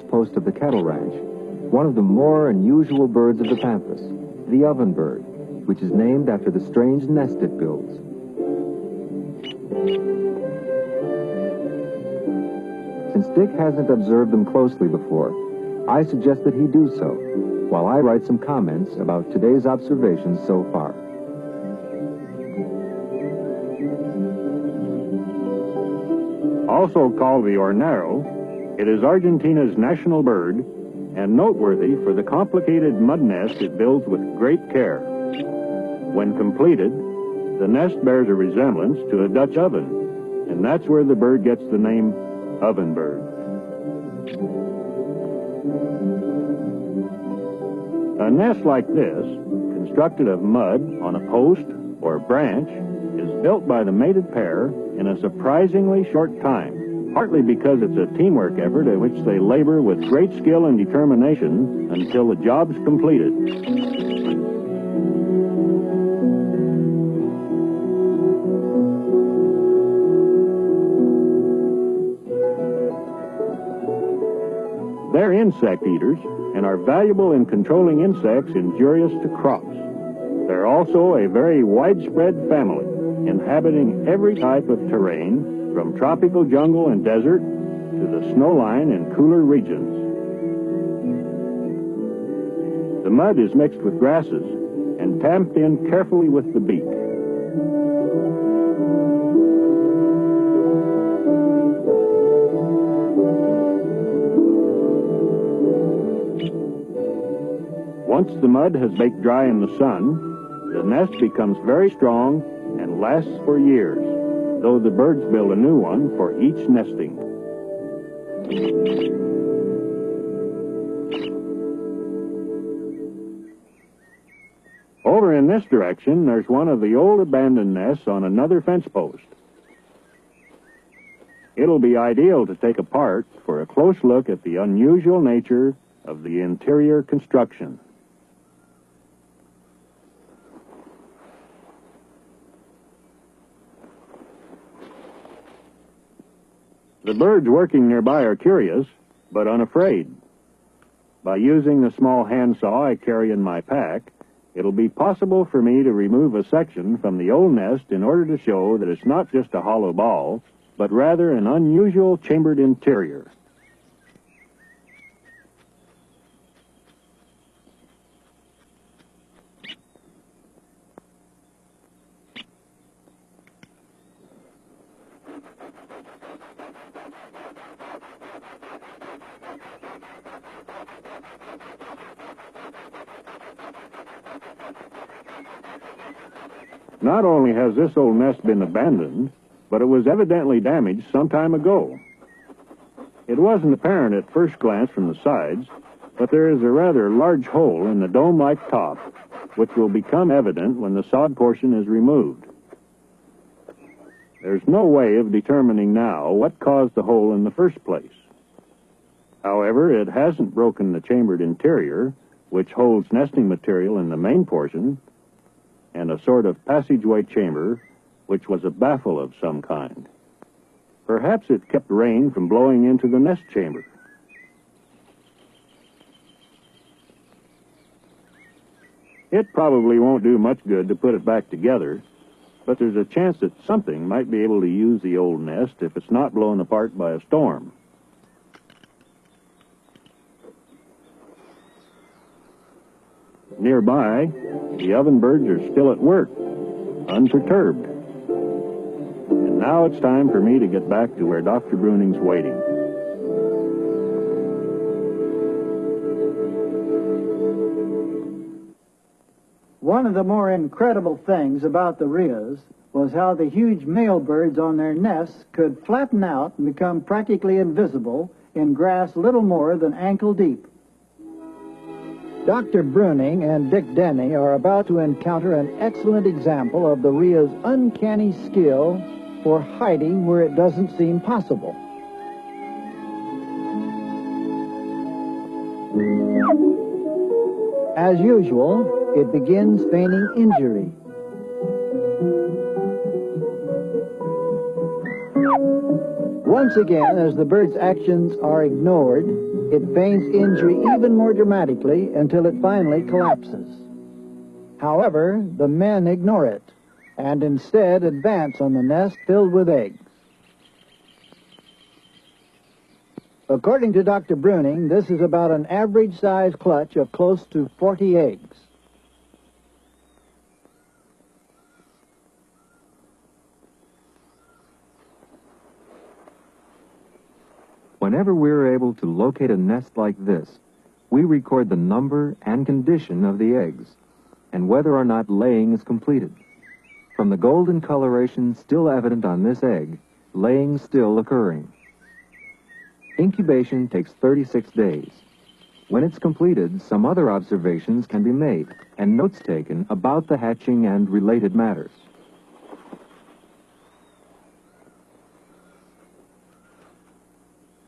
post of the cattle ranch, one of the more unusual birds of the pampas, the ovenbird, which is named after the strange nest it builds. Since Dick hasn't observed them closely before, I suggest that he do so, while I write some comments about today's observations so far. Also called the hornero, it is Argentina's national bird and noteworthy for the complicated mud nest it builds with great care. When completed, the nest bears a resemblance to a Dutch oven, and that's where the bird gets the name ovenbird. A nest like this, constructed of mud on a post or branch, is built by the mated pair in a surprisingly short time, partly because it's a teamwork effort at which they labor with great skill and determination until the job's completed. They're insect eaters and are valuable in controlling insects injurious to crops. They're also a very widespread family, inhabiting every type of terrain, from tropical jungle and desert to the snowline and cooler regions. The mud is mixed with grasses and tamped in carefully with the beak. Once the mud has baked dry in the sun, the nest becomes very strong and lasts for years, though the birds build a new one for each nesting. Over in this direction, there's one of the old abandoned nests on another fence post. It'll be ideal to take apart for a close look at the unusual nature of the interior construction. The birds working nearby are curious, but unafraid. By using the small handsaw I carry in my pack, it'll be possible for me to remove a section from the old nest in order to show that it's not just a hollow ball, but rather an unusual chambered interior. Not only has this old nest been abandoned, but it was evidently damaged some time ago. It wasn't apparent at first glance from the sides, but there is a rather large hole in the dome-like top, which will become evident when the sod portion is removed. There's no way of determining now what caused the hole in the first place. However, it hasn't broken the chambered interior, which holds nesting material in the main portion, and a sort of passageway chamber, which was a baffle of some kind. Perhaps it kept rain from blowing into the nest chamber. It probably won't do much good to put it back together, but there's a chance that something might be able to use the old nest if it's not blown apart by a storm. Nearby, the ovenbirds are still at work, unperturbed. And now it's time for me to get back to where Dr. Bruning's waiting. One of the more incredible things about the rheas was how the huge male birds on their nests could flatten out and become practically invisible in grass little more than ankle deep. Dr. Bruning and Dick Denny are about to encounter an excellent example of the rhea's uncanny skill for hiding where it doesn't seem possible. As usual, it begins feigning injury. Once again, as the bird's actions are ignored, it feigns injury even more dramatically until it finally collapses. However, the men ignore it and instead advance on the nest filled with eggs. According to Dr. Bruning, this is about an average-sized clutch of close to 40 eggs. Whenever we're able to locate a nest like this, we record the number and condition of the eggs, and whether or not laying is completed. From the golden coloration still evident on this egg, laying still occurring. Incubation takes 36 days. When it's completed, some other observations can be made and notes taken about the hatching and related matters.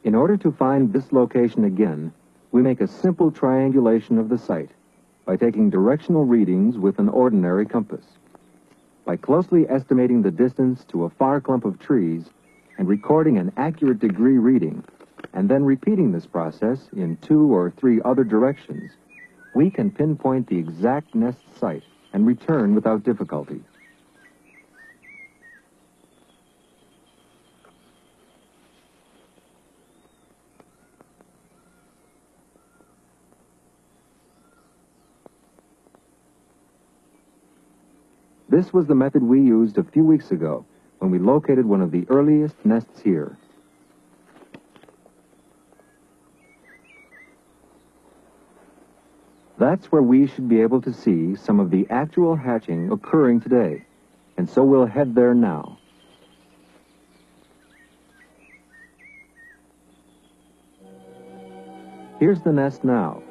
In order to find this location again, we make a simple triangulation of the site by taking directional readings with an ordinary compass. By closely estimating the distance to a far clump of trees and recording an accurate degree reading, and then repeating this process in 2 or 3 other directions, we can pinpoint the exact nest site and return without difficulty. This was the method we used a few weeks ago when we located one of the earliest nests here. That's where we should be able to see some of the actual hatching occurring today, and so we'll head there now. Here's the nest now,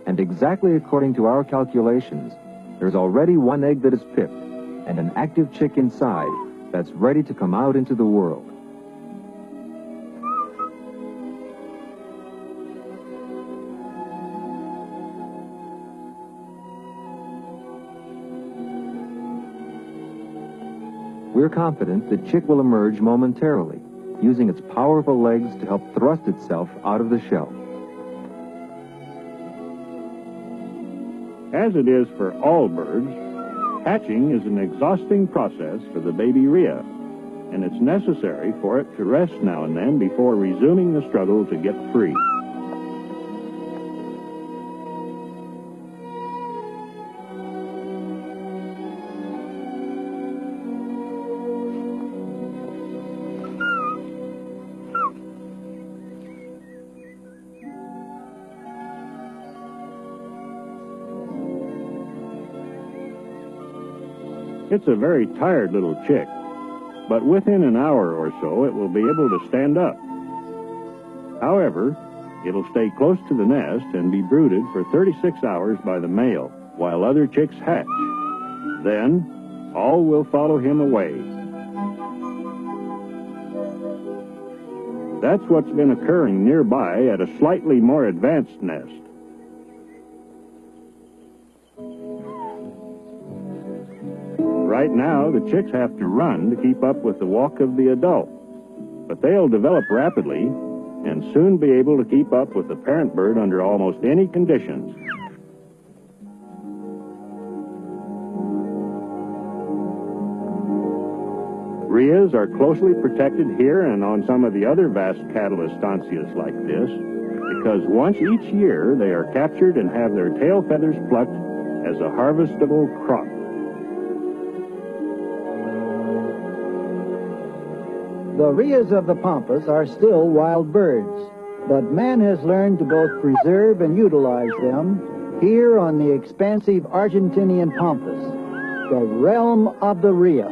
and exactly according to our calculations, there's already 1 egg that is pipped, and an active chick inside that's ready to come out into the world. We're confident the chick will emerge momentarily, using its powerful legs to help thrust itself out of the shell. As it is for all birds, hatching is an exhausting process for the baby rhea, and it's necessary for it to rest now and then before resuming the struggle to get free. It's a very tired little chick, but within an hour or so it will be able to stand up. However, it'll stay close to the nest and be brooded for 36 hours by the male, while other chicks hatch. Then, all will follow him away. That's what's been occurring nearby at a slightly more advanced nest. Right now, the chicks have to run to keep up with the walk of the adult, but they'll develop rapidly and soon be able to keep up with the parent bird under almost any conditions. Rheas are closely protected here and on some of the other vast cattle estancias like this, because once each year they are captured and have their tail feathers plucked as a harvestable crop. The rheas of the pampas are still wild birds, but man has learned to both preserve and utilize them here on the expansive Argentinian pampas, the realm of the rhea.